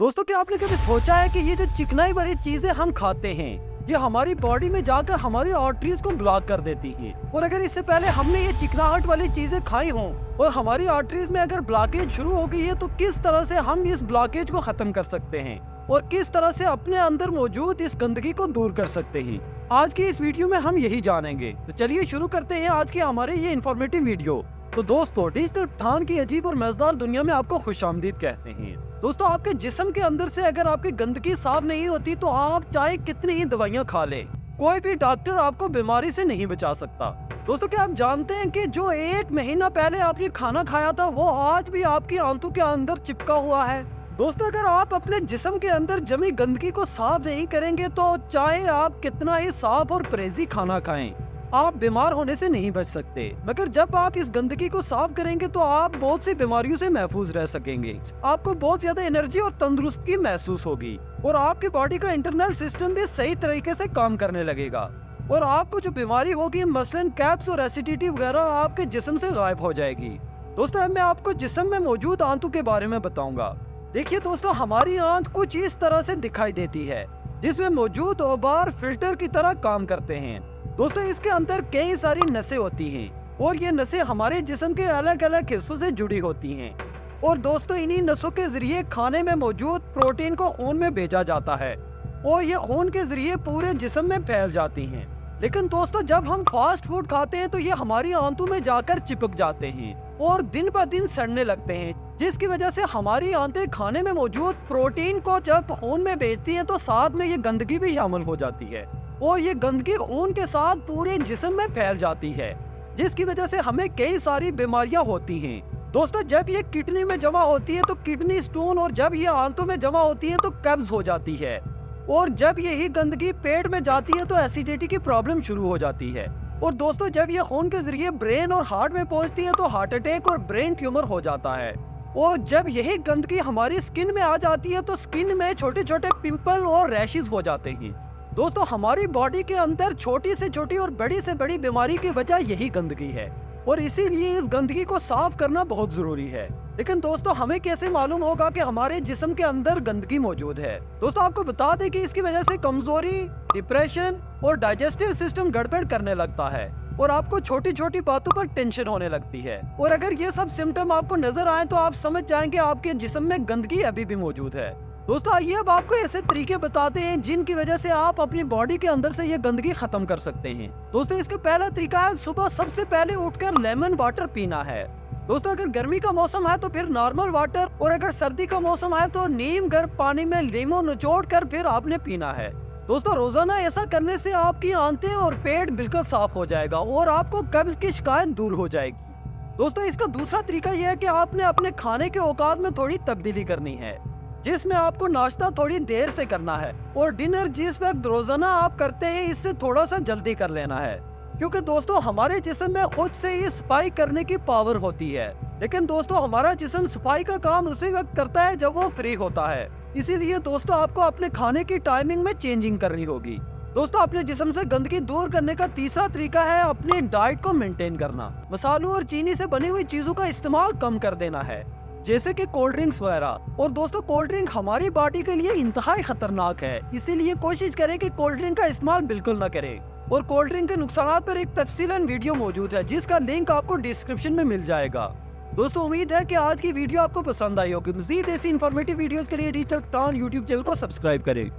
दोस्तों, क्या आपने कभी सोचा है कि ये जो चिकनाई वाली चीजें हम खाते हैं ये हमारी बॉडी में जाकर हमारी आर्टरीज को ब्लॉक कर देती है। और अगर इससे पहले हमने ये चिकनाहट वाली चीजें खाई हों और हमारी आर्टरीज में अगर ब्लॉकेज शुरू हो गई है तो किस तरह से हम इस ब्लॉकेज को खत्म कर सकते हैं और किस तरह से अपने अंदर मौजूद इस गंदगी को दूर कर सकते हैं। आज की इस वीडियो में हम यही जानेंगे। तो चलिए शुरू करते हैं आज के हमारे ये इन्फॉर्मेटिव वीडियो। तो दोस्तों, डिजिटल पठान की अजीब और मजेदार दुनिया में आपको खुशामदीद कहते हैं। दोस्तों, आपके जिस्म के अंदर से अगर आपकी गंदगी साफ नहीं होती तो आप चाहे कितनी ही दवाइयाँ खा ले, कोई भी डॉक्टर आपको बीमारी से नहीं बचा सकता। दोस्तों, क्या आप जानते हैं कि जो 1 महीना पहले आपने खाना खाया था वो आज भी आपकी आंतों के अंदर चिपका हुआ है। दोस्तों, अगर आप अपने जिस्म के अंदर जमी गंदगी को साफ नहीं करेंगे तो चाहे आप कितना ही साफ और परहेजी खाना खाएं, आप बीमार होने से नहीं बच सकते। मगर जब आप इस गंदगी को साफ करेंगे तो आप बहुत सी बीमारियों से महफूज रह सकेंगे। आपको बहुत ज्यादा एनर्जी और तंदुरुस्ती महसूस होगी और आपकी बॉडी का इंटरनल सिस्टम भी सही तरीके से काम करने लगेगा और आपको जो बीमारी होगी मसलन कैप्स और एसिडिटी वगैरह आपके जिस्म से गायब हो जाएगी। दोस्तों, अब मैं आपको जिस्म में मौजूद आंतों के बारे में बताऊंगा। देखिए दोस्तों, हमारी आंत कुछ इस तरह से दिखाई देती है जिसमें मौजूद ओबार फिल्टर की तरह काम करते हैं। दोस्तों, इसके अंदर कई सारी नसें होती हैं और ये नसें हमारे जिस्म के अलग अलग हिस्सों से जुड़ी होती हैं और दोस्तों इन्हीं नसों के जरिए खाने में मौजूद प्रोटीन को खून में भेजा जाता है और ये खून के जरिए पूरे जिस्म में फैल जाती हैं। लेकिन दोस्तों, जब हम फास्ट फूड खाते हैं तो ये हमारी आंतों में जाकर चिपक जाते हैं और दिन ब दिन सड़ने लगते हैं, जिसकी वजह से हमारी आंतें खाने में मौजूद प्रोटीन को जब खून में भेजती हैं तो साथ में ये गंदगी भी शामिल हो जाती है और ये गंदगी खून के साथ पूरे जिस्म में फैल जाती है, जिसकी वजह से हमें कई सारी बीमारियां होती हैं। दोस्तों, जब ये किडनी में जमा होती है तो किडनी स्टोन और जब ये आंतों में जमा होती है तो कब्ज हो जाती है और जब यही गंदगी पेट में जाती है तो एसिडिटी की प्रॉब्लम शुरू हो जाती है और दोस्तों जब ये खून के जरिए ब्रेन और हार्ट में पहुंचती है तो हार्ट अटैक और ब्रेन ट्यूमर हो जाता है और जब यही गंदगी हमारी स्किन में आ जाती है तो स्किन में छोटे छोटे पिंपल और रैशेज हो जाते हैं। दोस्तों, हमारी बॉडी के अंदर छोटी से छोटी और बड़ी से बड़ी बीमारी की वजह यही गंदगी है और इसीलिए इस गंदगी को साफ करना बहुत जरूरी है। लेकिन दोस्तों, हमें कैसे मालूम होगा कि हमारे जिस्म के अंदर गंदगी मौजूद है? दोस्तों, आपको बता दें कि इसकी वजह से कमजोरी, डिप्रेशन और डाइजेस्टिव सिस्टम गड़बड़ करने लगता है और आपको छोटी छोटी बातों पर टेंशन होने लगती है और अगर ये सब सिम्टम आपको नजर आए तो आप समझ जाएंगे आपके जिस्म में गंदगी अभी भी मौजूद है। दोस्तों, आइए अब आपको ऐसे तरीके बताते हैं जिनकी वजह से आप अपनी बॉडी के अंदर से ये गंदगी खत्म कर सकते हैं। दोस्तों, इसका पहला तरीका है सुबह सबसे पहले उठकर लेमन वाटर पीना है। दोस्तों, अगर गर्मी का मौसम है तो फिर नॉर्मल वाटर और अगर सर्दी का मौसम है तो नीम गर्म पानी में नींबू निचोड़ कर फिर आपने पीना है। दोस्तों, रोजाना ऐसा करने से आपकी आंतें और पेट बिल्कुल साफ हो जाएगा और आपको कब्ज की शिकायत दूर हो जाएगी। दोस्तों, इसका दूसरा तरीका यह है कि आपने अपने खाने के औकात में थोड़ी तब्दीली करनी है, जिसमें आपको नाश्ता थोड़ी देर से करना है और डिनर जिस वक्त रोजाना आप करते हैं इससे थोड़ा सा जल्दी कर लेना है, क्योंकि दोस्तों हमारे जिस्म में खुद से ही सफाई करने की पावर होती है। लेकिन दोस्तों, हमारा जिस्म सफाई का काम उसी वक्त करता है जब वो फ्री होता है। इसीलिए दोस्तों आपको अपने खाने की टाइमिंग में चेंजिंग करनी होगी। दोस्तों, अपने जिस्म से गंदगी दूर करने का तीसरा तरीका है अपनी डाइट को मेंटेन करना। मसालों और चीनी से बनी हुई चीजों का इस्तेमाल कम कर देना है, जैसे कि कोल्ड ड्रिंक्स वगैरह। और दोस्तों, कोल्ड ड्रिंक हमारी बॉडी के लिए इंतहाई खतरनाक है, इसीलिए कोशिश करें कि कोल्ड ड्रिंक का इस्तेमाल बिल्कुल न करें। और कोल्ड ड्रिंक के नुकसान पर एक तफसीलन वीडियो मौजूद है जिसका लिंक आपको डिस्क्रिप्शन में मिल जाएगा। दोस्तों, उम्मीद है कि आज की वीडियो आपको पसंद आई होगी। मज़ीद ऐसी इन्फॉर्मेटिव वीडियोस के लिए डिजिटल पठान यूट्यूब चैनल को सब्सक्राइब करें।